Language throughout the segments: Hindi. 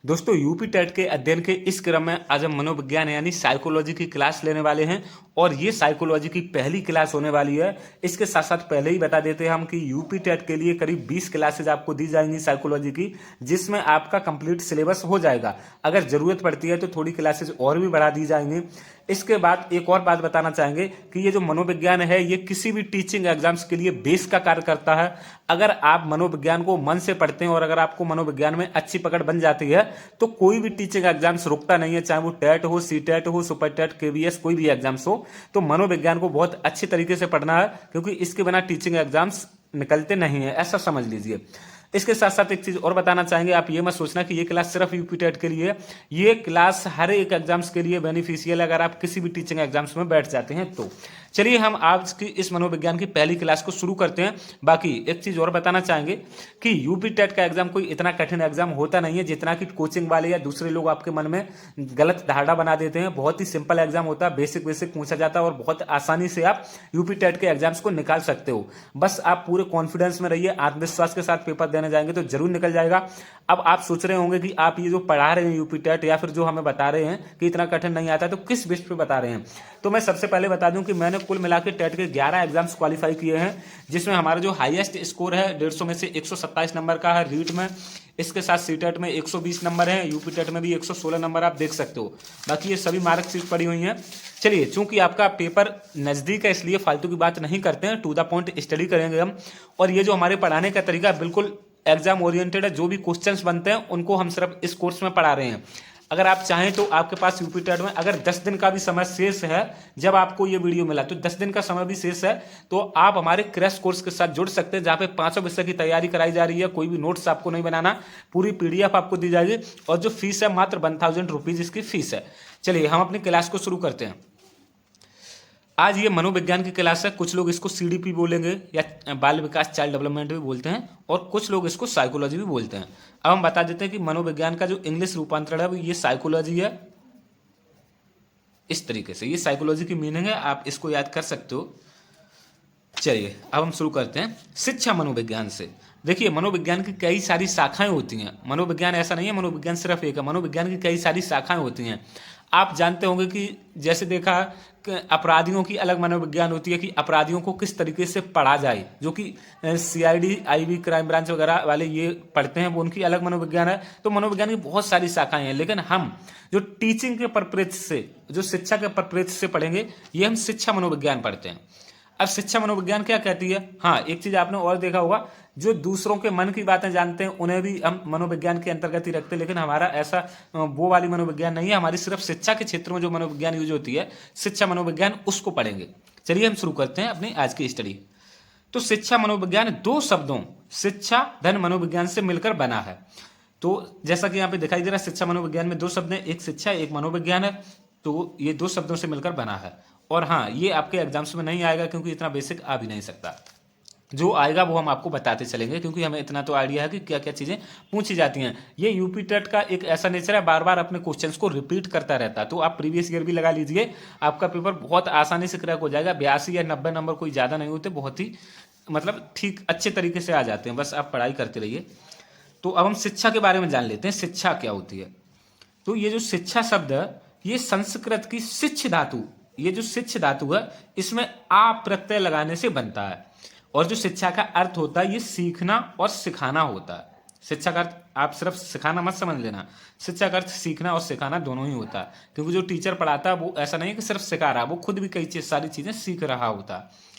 दोस्तों यूपी टेट के अध्ययन के इस क्रम में आज हम मनोविज्ञान यानी साइकोलॉजी की क्लास लेने वाले हैं और ये साइकोलॉजी की पहली क्लास होने वाली है। इसके साथ साथ पहले ही बता देते हैं हम कि यूपी टेट के लिए करीब 20 क्लासेज आपको दी जाएंगी साइकोलॉजी की, जिसमें आपका कंप्लीट सिलेबस हो जाएगा। अगर जरूरत पड़ती है तो थोड़ी क्लासेज और भी बढ़ा दी जाएंगी। इसके बाद एक और बात बताना चाहेंगे कि ये जो मनोविज्ञान है ये किसी भी टीचिंग एग्जाम्स के लिए बेस का कार्य करता है। अगर आप मनोविज्ञान को मन से पढ़ते हैं और अगर आपको मनोविज्ञान में अच्छी पकड़ बन जाती है तो कोई भी टीचिंग एग्जाम्स रुकता नहीं है, चाहे वो टेट हो, सी टेट हो, सुपर टेट, केवीएस, कोई भी एग्जाम्स हो। तो मनोविज्ञान को बहुत अच्छी तरीके से पढ़ना है क्योंकि इसके बिना टीचिंग एग्जाम्स निकलते नहीं है, ऐसा समझ लीजिए। इसके साथ साथ एक चीज और बताना चाहेंगे, आप ये मत सोचना कि ये क्लास सिर्फ यूपी टेट के लिए, ये क्लास हर एक एग्जाम्स के लिए बेनिफिशियल है अगर आप किसी भी टीचिंग एग्जाम्स में बैठ जाते हैं तो। चलिए हम आज की इस मनोविज्ञान की पहली क्लास को शुरू करते हैं। बाकी एक चीज और बताना चाहेंगे कि यूपी टेट का एग्जाम कोई इतना कठिन एग्जाम होता नहीं है जितना कि कोचिंग वाले या दूसरे लोग आपके मन में गलत धारणा बना देते हैं। बहुत ही सिंपल एग्जाम होता है, बेसिक बेसिक पूछा जाता है और बहुत आसानी से आप यूपी टेट के एग्जाम्स को निकाल सकते हो। बस आप पूरे कॉन्फिडेंस में रहिए, आत्मविश्वास के साथ पेपर देने जाएंगे तो जरूर निकल जाएगा। अब आप सोच रहे होंगे कि आप ये जो पढ़ा रहे हैं यूपी टेट या फिर जो हमें बता रहे हैं कि इतना कठिन नहीं आता, तो किस बेस पे बता रहे हैं। तो मैं सबसे पहले बता दूं कि मैंने कुल मिला के टेट के 11 एग्जाम्स क्वालिफाई किए हैं, जिसमें हमारा जो हाईएस्ट स्कोर है 150 में से 127 नंबर का है रीट में। इसके साथ सी टेट में 120 नंबर है, यूपी टेट में भी 116 नंबर आप देख सकते हो। बाकी ये सभी मार्कशीट पड़ी हुई हैं। चलिए, चूंकि आपका पेपर नजदीक है इसलिए फालतू की बात नहीं करते हैं, टू द पॉइंट स्टडी करेंगे हम। और ये जो हमारे पढ़ाने का तरीका बिल्कुल एग्जाम ओरिएंटेड है, जो भी क्वेश्चंस बनते हैं उनको हम सिर्फ इस कोर्स में पढ़ा रहे हैं। अगर आप चाहें तो आपके पास यूपी टेट में अगर 10 दिन का भी समय शेष है, जब आपको ये वीडियो मिला तो 10 दिन का समय भी शेष है, तो आप हमारे क्रैश कोर्स के साथ जुड़ सकते हैं, जहां पे 500 विषय की तैयारी कराई जा रही है। कोई भी नोट्स आपको नहीं बनाना, पूरी पीडीएफ आपको दी जाएगी और जो फीस है मात्र 1000 रुपीज इसकी फीस है। चलिए हम अपनी क्लास को शुरू करते हैं। आज ये मनोविज्ञान की क्लास है। कुछ लोग इसको सीडीपी बोलेंगे या बाल विकास चाइल्ड डेवलपमेंट भी बोलते हैं और कुछ लोग इसको साइकोलॉजी भी बोलते हैं। अब हम बता देते हैं कि मनोविज्ञान का जो इंग्लिश रूपांतरण है वो ये साइकोलॉजी है। इस तरीके से ये साइकोलॉजी की मीनिंग है, आप इसको याद कर सकते हो। चलिए अब हम शुरू करते हैं शिक्षा मनोविज्ञान से। देखिए, मनोविज्ञान की कई सारी शाखाएं होती हैं। मनोविज्ञान ऐसा नहीं है मनोविज्ञान सिर्फ एक है, मनोविज्ञान की कई सारी शाखाएं होती हैं। आप जानते होंगे कि जैसे देखा कि अपराधियों की अलग मनोविज्ञान होती है कि अपराधियों को किस तरीके से पढ़ा जाए, जो कि सीआईडी, आईबी, क्राइम ब्रांच वगैरह वाले ये पढ़ते हैं, वो उनकी अलग मनोविज्ञान है। तो मनोविज्ञान की बहुत सारी शाखाएं हैं, लेकिन हम जो टीचिंग के परिप्रेक्ष्य से, जो शिक्षा के परिप्रेक्ष्य से पढ़ेंगे, ये हम शिक्षा मनोविज्ञान पढ़ते हैं। अब शिक्षा मनोविज्ञान क्या कहती है? हाँ, एक चीज आपने और देखा होगा, जो दूसरों के मन की बातें जानते हैं उन्हें भी हम मनोविज्ञान के अंतर्गत ही रखते हैं, लेकिन हमारा ऐसा वो वाली मनोविज्ञान नहीं है। हमारी सिर्फ शिक्षा के क्षेत्र में जो मनोविज्ञान यूज होती है, शिक्षा मनोविज्ञान, उसको पढ़ेंगे। चलिए हम शुरू करते हैं अपनी आज की स्टडी। तो शिक्षा मनोविज्ञान दो शब्दों शिक्षा धन मनोविज्ञान से मिलकर बना है। तो जैसा कि यहाँ पे दिखाई दे रहा है, शिक्षा मनोविज्ञान में दो शब्द हैं, एक शिक्षा एक मनोविज्ञान है। तो ये दो शब्दों से मिलकर बना है। और हाँ, ये आपके एग्जाम्स में नहीं आएगा क्योंकि इतना बेसिक आ भी नहीं सकता। जो आएगा वो हम आपको बताते चलेंगे क्योंकि हमें इतना तो आइडिया है कि क्या क्या चीजें पूछी जाती हैं। ये यूपी टेट का एक ऐसा नेचर है, बार बार अपने क्वेश्चंस को रिपीट करता रहता है। तो आप प्रीवियस ईयर भी लगा लीजिए, आपका पेपर बहुत आसानी से क्रैक हो जाएगा। 82 या 90 नंबर कोई ज्यादा नहीं होते, बहुत ही मतलब ठीक अच्छे तरीके से आ जाते हैं, बस आप पढ़ाई करते रहिए। तो अब हम शिक्षा के बारे में जान लेते हैं, शिक्षा क्या होती है। तो ये जो शिक्षा शब्द है, ये संस्कृत की शिक्ष धातु, ये जो शिक्ष धातु है, इसमें आ प्रत्यय लगाने से बनता है। और जो शिक्षा का अर्थ होता है, ये सीखना और सिखाना होता है। शिक्षा का अर्थ आप सिर्फ सिखाना मत समझ लेना, शिक्षा का अर्थ सीखना और सिखाना दोनों ही होता है। क्योंकि जो टीचर पढ़ाता है वो ऐसा नहीं है कि सिर्फ सिखा रहा है, वो खुद भी कई सारी चीजें सीख रहा होता है।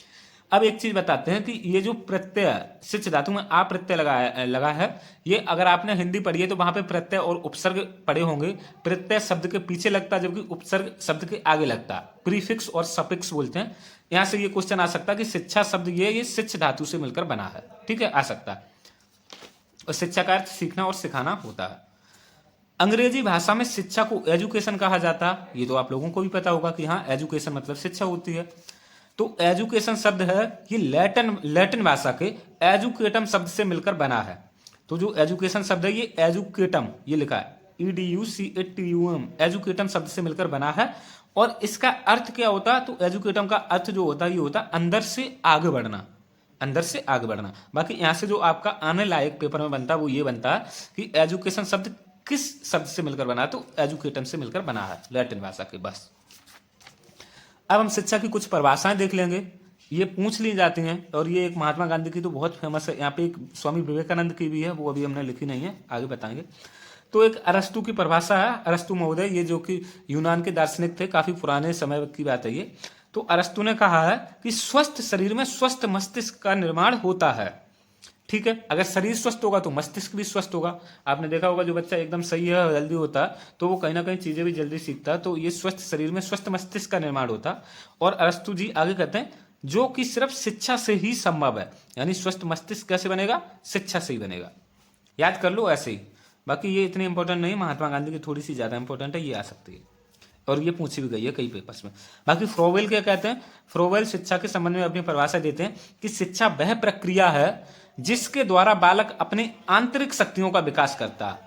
अब एक चीज बताते हैं कि ये जो प्रत्यय शिक्ष धातु में आ प्रत्यय लगा है, ये अगर आपने हिंदी पढ़ी है तो वहां पे प्रत्यय और उपसर्ग पढ़े होंगे। प्रत्यय शब्द के पीछे लगता है जबकि उपसर्ग शब्द के आगे लगता है, प्रीफिक्स और सफिक्स बोलते हैं। यहां से ये क्वेश्चन आ सकता है कि शिक्षा शब्द ये शिक्ष धातु से मिलकर बना है, ठीक है, आ सकता है। और शिक्षा का अर्थ सीखना और सिखाना होता है। अंग्रेजी भाषा में शिक्षा को एजुकेशन कहा जाता है, ये तो आप लोगों को भी पता होगा कि हाँ, एजुकेशन मतलब शिक्षा होती है। तो एजुकेशन शब्द है, ये लैटिन भाषा के एजुकेटम शब्द से मिलकर बना है। तो जो एजुकेशन शब्द है, ये एजुकेटम, ये लिखा है EDUCATUM, एजुकेटम शब्द से मिलकर बना है। और इसका अर्थ क्या होता है? तो एजुकेटम का अर्थ जो होता है, ये होता है अंदर से आगे बढ़ना, अंदर से आगे बढ़ना। बाकी यहां से जो आपका आने लायक पेपर में बनता है वो ये बनता है कि एजुकेशन शब्द किस शब्द से मिलकर बना है? तो एजुकेटम से मिलकर बना है, लैटिन भाषा के। बस अब हम शिक्षा की कुछ परिभाषाएं देख लेंगे, ये पूछ ली जाती हैं, और ये एक महात्मा गांधी की तो बहुत फेमस है, यहाँ पे एक स्वामी विवेकानंद की भी है, वो अभी हमने लिखी नहीं है, आगे बताएंगे। तो एक अरस्तु की परिभाषा है, अरस्तु महोदय, ये जो कि यूनान के दार्शनिक थे, काफी पुराने समय की बात है ये। तो अरस्तु ने कहा है कि स्वस्थ शरीर में स्वस्थ मस्तिष्क का निर्माण होता है। ठीक है, अगर शरीर स्वस्थ होगा तो मस्तिष्क भी स्वस्थ होगा। आपने देखा होगा जो बच्चा एकदम सही है, हेल्दी होता है, तो वो कहीं ना कहीं चीजें भी जल्दी सीखता है। तो ये स्वस्थ शरीर में स्वस्थ मस्तिष्क का निर्माण होता। और अरस्तु जी आगे कहते हैं जो कि सिर्फ शिक्षा से ही संभव है, यानी स्वस्थ मस्तिष्क कैसे बनेगा? शिक्षा से ही बनेगा। याद कर लो ऐसे ही, बाकी ये इतनी इंपॉर्टेंट नहीं, महात्मा गांधी की थोड़ी सी ज्यादा इंपॉर्टेंट है, ये आ सकती है और ये पूछी भी गई है कई पेपर्स में। बाकी फ्रोवेल क्या कहते हैं? फ्रोवेल शिक्षा के संबंध में अपनी परिभाषा देते हैं कि शिक्षा वह प्रक्रिया है जिसके द्वारा बालक अपनी आंतरिक शक्तियों का विकास करता है।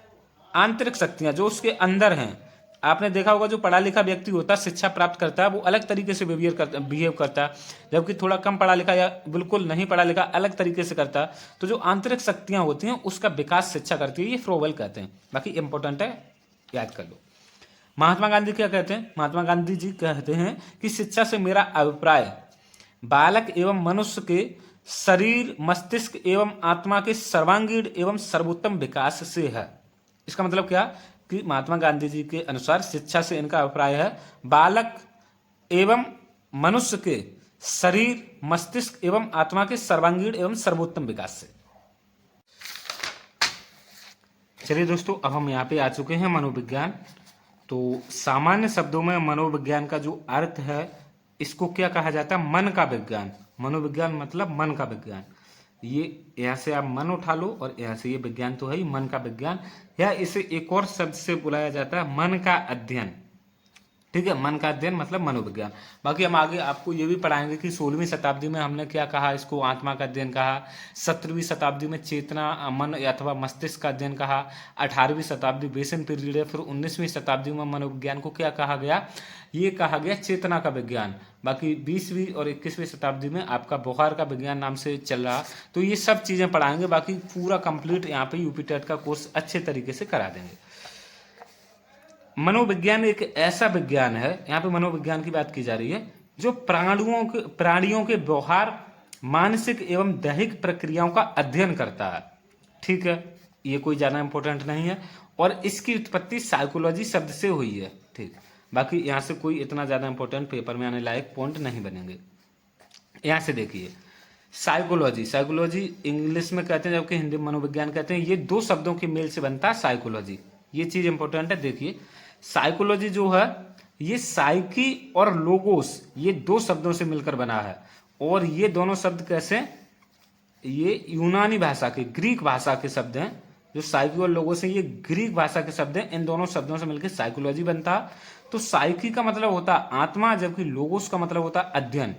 आंतरिक शक्तियां जो उसके अंदर हैं, आपने देखा होगा जो पढ़ा लिखा व्यक्ति होता है, शिक्षा प्राप्त करता है, वो अलग तरीके से बिहेव करता है, जबकि थोड़ा कम पढ़ा लिखा या बिल्कुल नहीं पढ़ा लिखा अलग तरीके से करता है। तो जो आंतरिक शक्तियां होती हैं उसका विकास शिक्षा करती है, ये फ्रोवेल कहते हैं। बाकी इंपॉर्टेंट है, याद कर लो। महात्मा गांधी क्या कहते हैं? महात्मा गांधी जी कहते हैं कि शिक्षा से मेरा अभिप्राय बालक एवं मनुष्य के शरीर, मस्तिष्क एवं आत्मा के सर्वांगीण एवं सर्वोत्तम विकास से है। इसका मतलब क्या कि महात्मा गांधी जी के अनुसार शिक्षा से इनका अभिप्राय है बालक एवं मनुष्य के शरीर, मस्तिष्क एवं आत्मा के सर्वांगीण एवं सर्वोत्तम विकास से। चलिए दोस्तों, अब हम यहाँ पे आ चुके हैं मनोविज्ञान। तो सामान्य शब्दों में मनोविज्ञान का जो अर्थ है, इसको क्या कहा जाता है? मन का विज्ञान। मनोविज्ञान मतलब मन का विज्ञान। ये यहाँ से आप मन उठा लो और यहाँ से ये विज्ञान तो है ही, मन का विज्ञान, या इसे एक और शब्द से बुलाया जाता है मन का अध्ययन। ठीक है, मन का अध्ययन मतलब मनोविज्ञान। बाकी हम आगे आपको ये भी पढ़ाएंगे कि 16वीं शताब्दी में हमने क्या कहा, इसको आत्मा का अध्ययन कहा। 17वीं शताब्दी में चेतना, मन अथवा मस्तिष्क का अध्ययन कहा। 18वीं शताब्दी बेसन पीरियड है। फिर 19वीं शताब्दी में मनोविज्ञान को क्या कहा गया? ये कहा गया चेतना का विज्ञान। बाकी 20वीं और 21वीं शताब्दी में आपका व्यवहार का विज्ञान नाम से चल रहा। तो ये सब चीजें पढ़ाएंगे। बाकी पूरा कंप्लीट यहाँ पे यूपी टेट का कोर्स अच्छे तरीके से करा देंगे। मनोविज्ञान एक ऐसा विज्ञान है, यहाँ पे मनोविज्ञान की बात की जा रही है, जो प्राणियों के व्यवहार, मानसिक एवं दैहिक प्रक्रियाओं का अध्ययन करता है। ठीक है, ये कोई ज्यादा इंपॉर्टेंट नहीं है। और इसकी उत्पत्ति साइकोलॉजी शब्द से हुई है। ठीक, बाकी यहाँ से कोई इतना ज्यादा इंपॉर्टेंट पेपर में आने लायक पॉइंट नहीं बनेंगे। यहाँ से देखिए, साइकोलॉजी इंग्लिश में कहते हैं, जबकि हिंदी में मनोविज्ञान कहते हैं। ये दो शब्दों के मेल से बनता है साइकोलॉजी। ये चीज इंपॉर्टेंट है। देखिए, साइकोलॉजी जो है ये साइकी और लोगोस, ये दो शब्दों से मिलकर बना है। और ये दोनों शब्द कैसे? ये यूनानी भाषा के, ग्रीक भाषा के शब्द हैं। जो साइकी और लोगोस हैं, ये ग्रीक भाषा के शब्द हैं। इन दोनों शब्दों से मिलकर साइकोलॉजी बनता है। तो साइकी का मतलब होता है आत्मा, जबकि लोगोस का मतलब होता है अध्ययन।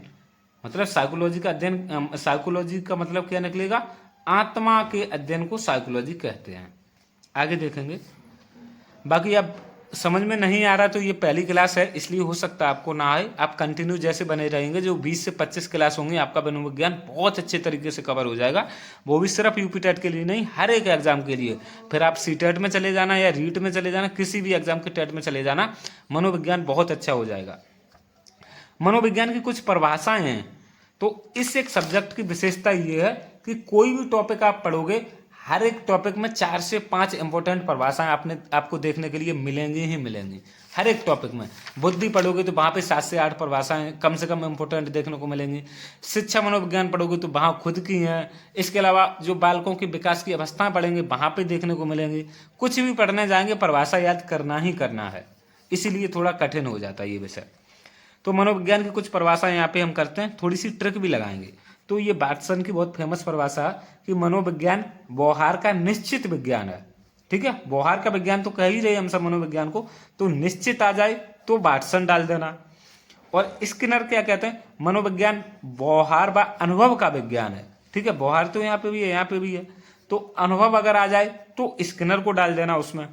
मतलब साइकोलॉजी का अध्ययन, साइकोलॉजी का मतलब क्या निकलेगा? आत्मा के अध्ययन को साइकोलॉजी कहते हैं। आगे देखेंगे। बाकी अब समझ में नहीं आ रहा तो ये पहली क्लास है, इसलिए हो सकता है आपको ना आए। आप कंटिन्यू जैसे बने रहेंगे, जो 20 से 25 क्लास होंगी, आपका मनोविज्ञान बहुत अच्छे तरीके से कवर हो जाएगा। वो भी सिर्फ यूपी टेट के लिए नहीं, हर एक एग्जाम के लिए। फिर आप सी टेट में चले जाना या रीट में चले जाना, किसी भी एग्जाम के टेट में चले जाना, मनोविज्ञान बहुत अच्छा हो जाएगा। मनोविज्ञान की कुछ परिभाषाएं हैं। तो इस एक सब्जेक्ट की विशेषता ये है कि कोई भी टॉपिक आप पढ़ोगे, हर एक टॉपिक में 4 से 5 इंपॉर्टेंट परिभाषाएं आपको देखने के लिए मिलेंगी ही मिलेंगी। हर एक टॉपिक में बुद्धि पढ़ोगे तो वहां पे 7 से 8 परिभाषाएं कम से कम इंपॉर्टेंट देखने को मिलेंगी। शिक्षा मनोविज्ञान पढ़ोगे तो वहां खुद की हैं। इसके अलावा जो बालकों के विकास की अवस्थाएं पढ़ेंगे वहां पे देखने को मिलेंगी। कुछ भी पढ़ने जाएंगे परिभाषा याद करना ही करना है, इसीलिए थोड़ा कठिन हो जाता है ये विषय। तो मनोविज्ञान की कुछ परिभाषा यहाँ पे हम करते हैं, थोड़ी सी ट्रिक भी लगाएंगे। तो ये वाटसन की बहुत फेमस परिभाषा कि मनोविज्ञान व्यवहार का निश्चित विज्ञान है। ठीक है, व्यवहार का विज्ञान तो कह ही रहे हम सब मनोविज्ञान को, तो निश्चित आ जाए तो वाटसन डाल देना। और स्किनर क्या कहते हैं? मनोविज्ञान व्यवहार व अनुभव का विज्ञान है। ठीक है, व्यवहार तो यहाँ पे भी है, यहाँ पे भी है, तो अनुभव अगर आ जाए तो स्किनर को डाल देना उसमें।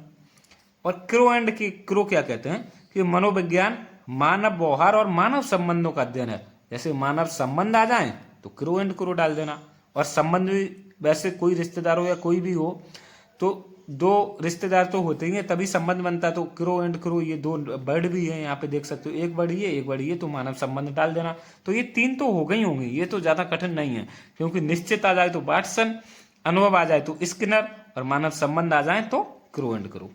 और क्रो क्या कहते हैं कि मनोविज्ञान मानव व्यवहार और मानव संबंधों का अध्ययन है। जैसे मानव संबंध आ जाए तो क्रो डाल देना। और संबंध भी वैसे कोई रिश्तेदार हो या कोई भी हो, तो दो रिश्तेदार तो होते ही हैं, तभी संबंध बनता है। तो क्रो एंड क्रो ये दो वर्ड भी हैं, यहाँ पे देख सकते हो, एक वर्ड ये एक वर्ड ये, तो मानव संबंध डाल देना। तो ये 3 तो हो गई होंगी, ये तो ज़्यादा कठिन नहीं है, क्योंकि निश्चित आ जाए तो वाटसन, अनुभव आ जाए तो स्किनर, और मानव संबंध आ जाए तो क्रो एंड क्रो।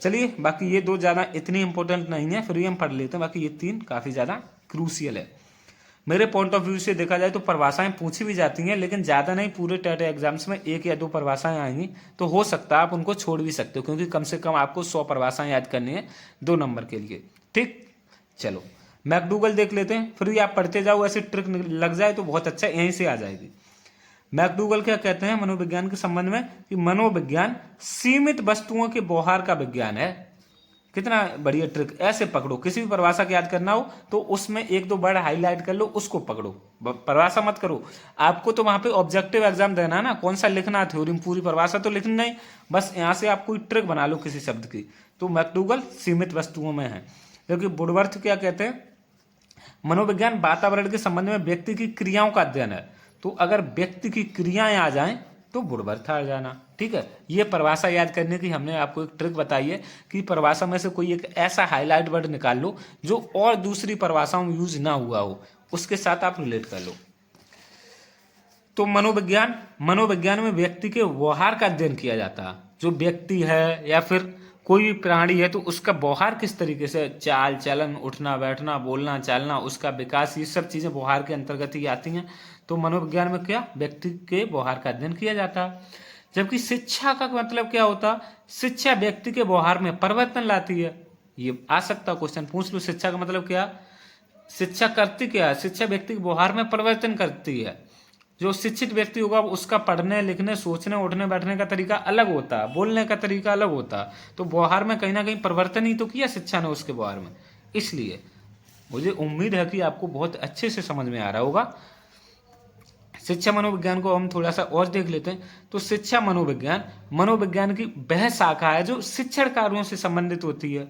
चलिए, बाकी ये 2 ज़्यादा इतनी इंपॉर्टेंट नहीं है, फिर भी हम पढ़ लेते हैं। बाकी ये 3 काफ़ी ज़्यादा क्रूशियल है। मेरे पॉइंट ऑफ व्यू से देखा जाए तो परिभाषाएं पूछी भी जाती हैं, लेकिन ज़्यादा नहीं, पूरे टेट एग्जाम्स में 1 या 2 परिभाषाएं आएंगी, तो हो सकता है आप उनको छोड़ भी सकते हो, क्योंकि कम से कम आपको 100 परिभाषाएं याद करनी है 2 नंबर के लिए। ठीक, चलो मैकडूगल देख लेते हैं, फिर भी आप पढ़ते जाओ, ऐसे ट्रिक लग जाए तो बहुत अच्छा, यहीं से आ जाएगी। मैकडूगल क्या कहते हैं मनोविज्ञान के संबंध में, कि मनोविज्ञान सीमित वस्तुओं के व्यवहार का विज्ञान है। कितना बढ़िया ट्रिक, ऐसे पकड़ो, किसी भी परिभाषा को याद करना हो तो उसमें 1-2 वर्ड हाईलाइट कर लो, उसको पकड़ो, परिभाषा मत करो। आपको तो वहां पे ऑब्जेक्टिव एग्जाम देना है ना, कौन सा लिखना है थ्योरी में, पूरी परिभाषा तो लिखनी नहीं, बस यहाँ से आप कोई ट्रिक बना लो किसी शब्द की। तो मैकडूगल सीमित वस्तुओं में है। क्योंकि वुडवर्थ क्या कहते हैं, मनोविज्ञान वातावरण के संबंध में व्यक्ति की क्रियाओं का अध्ययन है। तो अगर व्यक्ति की क्रियाएं आ जाएं तो वुडवर्थ आ जाना। ठीक है, ये परिभाषा याद करने की हमने आपको एक ट्रिक बताई है, कि परिभाषा में से कोई एक ऐसा हाईलाइट वर्ड निकाल लो जो और दूसरी परिभाषाओं में यूज ना हुआ हो, उसके साथ आप रिलेट कर लो। तो मनोविज्ञान में व्यक्ति के व्यवहार का अध्ययन किया जाता है। जो व्यक्ति है या फिर कोई भी प्राणी है, तो उसका व्यवहार किस तरीके से, चाल चलन, उठना बैठना, बोलना चालना, उसका विकास, ये सब चीजें व्यवहार के अंतर्गत ही आती हैं। तो मनोविज्ञान में क्या, व्यक्ति के व्यवहार का अध्ययन किया जाता है। जबकि शिक्षा का मतलब क्या होता, शिक्षा व्यक्ति के व्यवहार में परिवर्तन लाती है। ये आ सकता क्वेश्चन पूछ लो, शिक्षा का मतलब क्या, शिक्षा करती क्या है, शिक्षा व्यक्ति के व्यवहार में परिवर्तन करती है। जो शिक्षित व्यक्ति होगा उसका पढ़ने लिखने सोचने उठने बैठने का तरीका अलग होता है, बोलने का तरीका अलग होता है। तो व्यवहार में कहीं ना कहीं परिवर्तन ही तो किया शिक्षा ने उसके व्यवहार में। इसलिए मुझे उम्मीद है कि आपको बहुत अच्छे से समझ में आ रहा होगा। शिक्षा मनोविज्ञान को हम थोड़ा सा और देख लेते हैं। तो शिक्षा मनोविज्ञान की वह शाखा है जो शिक्षण कार्यों से संबंधित होती है।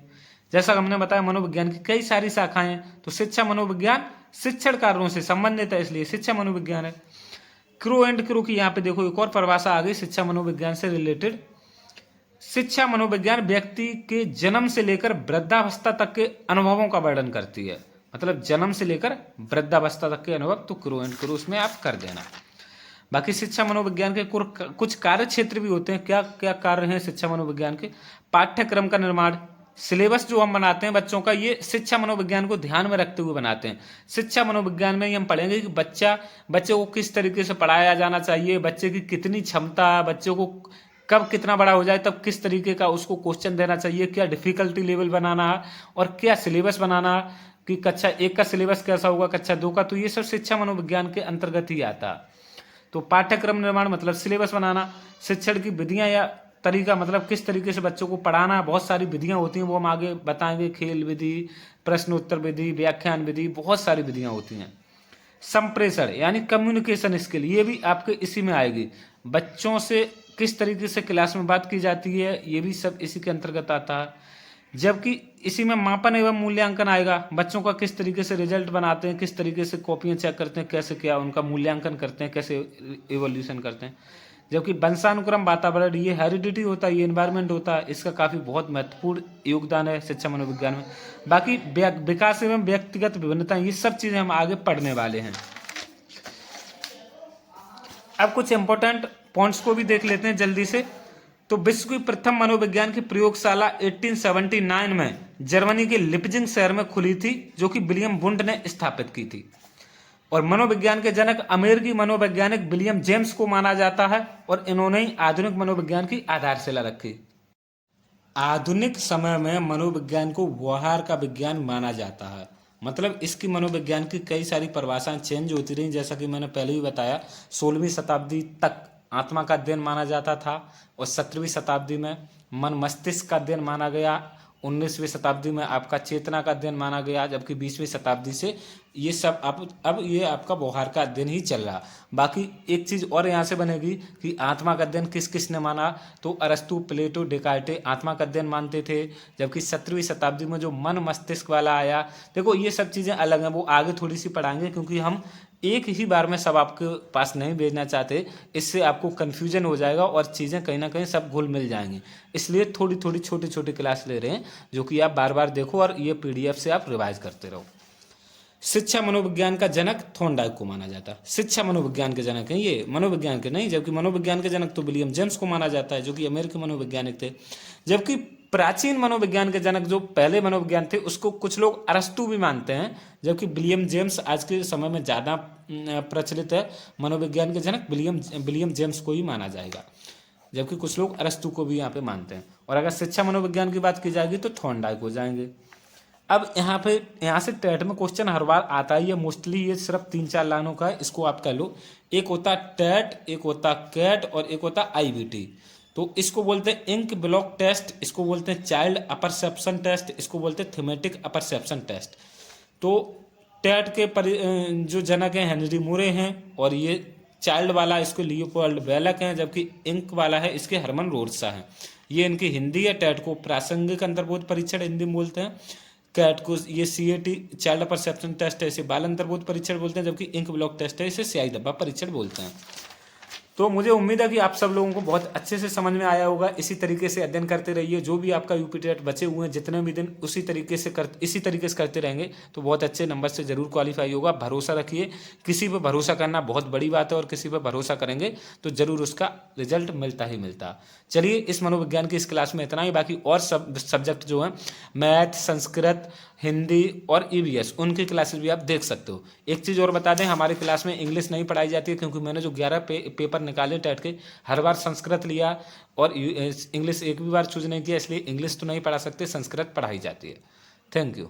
जैसा हमने बताया, मनोविज्ञान की कई सारी शाखाएं हैं, तो शिक्षा मनोविज्ञान शिक्षण कार्यों से संबंधित है, इसलिए शिक्षा मनोविज्ञान है। क्रो एंड क्रो की यहाँ पे देखो एक और परिभाषा आ गई शिक्षा मनोविज्ञान से रिलेटेड। शिक्षा मनोविज्ञान व्यक्ति के जन्म से लेकर वृद्धावस्था तक के अनुभवों का वर्णन करती है। मतलब जन्म से लेकर वृद्धावस्था तक के अनुभव, तो क्रो एंड क्रो उसमें आप कर देना। बाकी शिक्षा मनोविज्ञान के कुछ कार्य क्षेत्र भी होते हैं। क्या क्या कार्य हैं शिक्षा मनोविज्ञान के, पाठ्यक्रम का निर्माण, सिलेबस जो हम बनाते हैं बच्चों का, ये शिक्षा मनोविज्ञान को ध्यान में रखते हुए बनाते हैं। शिक्षा मनोविज्ञान में हम पढ़ेंगे कि बच्चे को किस तरीके से पढ़ाया जाना चाहिए, बच्चे की कितनी क्षमता, बच्चों को कब कितना बड़ा हो जाए तब किस तरीके का उसको क्वेश्चन देना चाहिए, क्या डिफिकल्टी लेवल बनाना है और क्या सिलेबस बनाना है, कि कक्षा 1 का सिलेबस कैसा होगा, कक्षा 2 का, तो ये सब शिक्षा मनोविज्ञान के अंतर्गत ही आता है। तो पाठ्यक्रम निर्माण मतलब सिलेबस बनाना, शिक्षण की विधियां या तरीका मतलब किस तरीके से बच्चों को पढ़ाना, बहुत सारी विधियां होती हैं, वो हम आगे बताएंगे, खेल विधि, प्रश्न उत्तर विधि, व्याख्यान विधि, बहुत सारी विधियां होती हैं। संप्रेषण यानी कम्युनिकेशन स्किल, ये भी आपके इसी में आएगी। बच्चों से किस तरीके से क्लास में बात की जाती है, ये भी सब इसी के अंतर्गत आता है। जबकि इसी में मापन एवं मूल्यांकन आएगा, बच्चों का किस तरीके से रिजल्ट बनाते हैं, किस तरीके से कॉपियां चेक करते हैं, कैसे क्या उनका मूल्यांकन करते हैं, कैसे इवोल्यूशन करते हैं। जबकि वंशानुक्रम वातावरण, ये हेरिडिटी होता है, ये एनवायरनमेंट होता है, इसका काफी बहुत महत्वपूर्ण योगदान है शिक्षा मनोविज्ञान में। बाकी विकास एवं व्यक्तिगत विभिन्नता, ये सब चीजें हम आगे पढ़ने वाले हैं। अब कुछ इंपॉर्टेंट पॉइंट्स को भी देख लेते हैं जल्दी से। तो विश्व की प्रथम मनोविज्ञान की प्रयोगशाला 1879 में जर्मनी के लिपजिंग शहर में खुली थी, जो कि विलियम वुंड ने स्थापित की थी। और मनोविज्ञान के जनक अमेरिकी मनोवैज्ञानिक विलियम जेम्स को माना जाता है, और इन्होंने ही आधुनिक मनोविज्ञान की आधारशिला रखी। आधुनिक समय में मनोविज्ञान को व्यवहार का विज्ञान माना जाता है। मतलब इसकी मनोविज्ञान की कई सारी परिभाषाएं चेंज होती रही, जैसा कि मैंने पहले ही बताया। 16वीं शताब्दी तक आत्मा का अध्ययन माना जाता था, और 17वीं शताब्दी में मन मस्तिष्क का अध्ययन माना गया, 19वीं शताब्दी में आपका चेतना का अध्ययन माना गया, जबकि 20वीं शताब्दी से ये सब अब ये आपका व्यवहार का अध्ययन ही चल रहा। बाकी एक चीज और यहाँ से बनेगी कि आत्मा का अध्ययन किस किस ने माना, तो अरस्तु, प्लेटो, डेकार्टे आत्मा का अध्ययन मानते थे। जबकि 17वीं शताब्दी में जो मन मस्तिष्क वाला आया, देखो ये सब चीजें अलग हैं, वो आगे थोड़ी सी पढ़ाएंगे, क्योंकि हम एक ही बार में सब आपके पास नहीं भेजना चाहते, इससे आपको कन्फ्यूजन हो जाएगा और चीज़ें कहीं ना कहीं सब घुल मिल जाएंगी। इसलिए थोड़ी थोड़ी छोटी छोटी क्लास ले रहे हैं, जो कि आप बार बार देखो और ये PDF से आप रिवाइज करते रहो। शिक्षा मनोविज्ञान का जनक थॉर्नडाइक को माना जाता है। शिक्षा मनोविज्ञान के जनक हैं ये, मनोविज्ञान के नहीं, जबकि मनोविज्ञान के जनक तो विलियम जेम्स को माना जाता है, जो कि अमेरिकी मनोवैज्ञानिक थे। जबकि प्राचीन मनोविज्ञान के जनक जो पहले मनोविज्ञान थे, उसको कुछ लोग अरस्तु भी मानते हैं, जबकि विलियम जेम्स आज के समय में ज़्यादा प्रचलित है। मनोविज्ञान के जनक विलियम जेम्स को ही माना जाएगा, जबकि कुछ लोग अरस्तु को भी यहाँ पे मानते हैं। और अगर शिक्षा मनोविज्ञान की बात की जाएगी तो थॉर्नडाइक हो जाएंगे। अब यहाँ से टेट में क्वेश्चन हर बार आता ही है, मोस्टली ये सिर्फ 3-4 लाइनों का है, इसको आप कह लो। एक होता टेट, एक होता कैट और एक होता IBT। तो इसको बोलते हैं इंक ब्लॉक टेस्ट, इसको बोलते हैं चाइल्ड अपरसेप्शन टेस्ट, इसको बोलते हैं थीमेटिक अपरसेप्शन टेस्ट। तो टेट के जो जनक हैं हेनरी मुरे हैं, और ये चाइल्ड वाला इसको लियोपोल्ड बेलक हैं, जबकि इंक वाला है इसके हरमन रोड्सा हैं। ये इनकी हिंदी है। टेट को प्रासंगिक अंतर्बोध परीक्षण हिंदी में बोलते हैं, कैट को ये CAT चाइल्ड परसेप्शन टेस्ट है, इसे बाल अंतर्बोध परीक्षण बोलते हैं, जबकि इंक ब्लॉक टेस्ट है, इसे स्याही डब्बा परीक्षण बोलते हैं। तो मुझे उम्मीद है कि आप सब लोगों को बहुत अच्छे से समझ में आया होगा। इसी तरीके से अध्ययन करते रहिए। जो भी आपका UP टेट बचे हुए हैं जितने भी दिन, इसी तरीके से करते रहेंगे तो बहुत अच्छे नंबर से जरूर क्वालिफाई होगा। भरोसा रखिए, किसी पर भरोसा करना बहुत बड़ी बात है, और किसी पर भरोसा करेंगे तो जरूर उसका रिजल्ट मिलता ही मिलता। चलिए, इस मनोविज्ञान की इस क्लास में इतना ही। बाकी और सब सब्जेक्ट जो हैं, मैथ, संस्कृत, हिंदी और EVS, उनकी क्लासेस भी आप देख सकते हो। एक चीज़ और बता दें, हमारी क्लास में इंग्लिश नहीं पढ़ाई जाती है, क्योंकि मैंने जो 11 पेपर निकाले टेट के, हर बार संस्कृत लिया और इंग्लिश एक भी बार चूज नहीं किया, इसलिए इंग्लिश तो नहीं पढ़ा सकते, संस्कृत पढ़ाई जाती है। Thank you.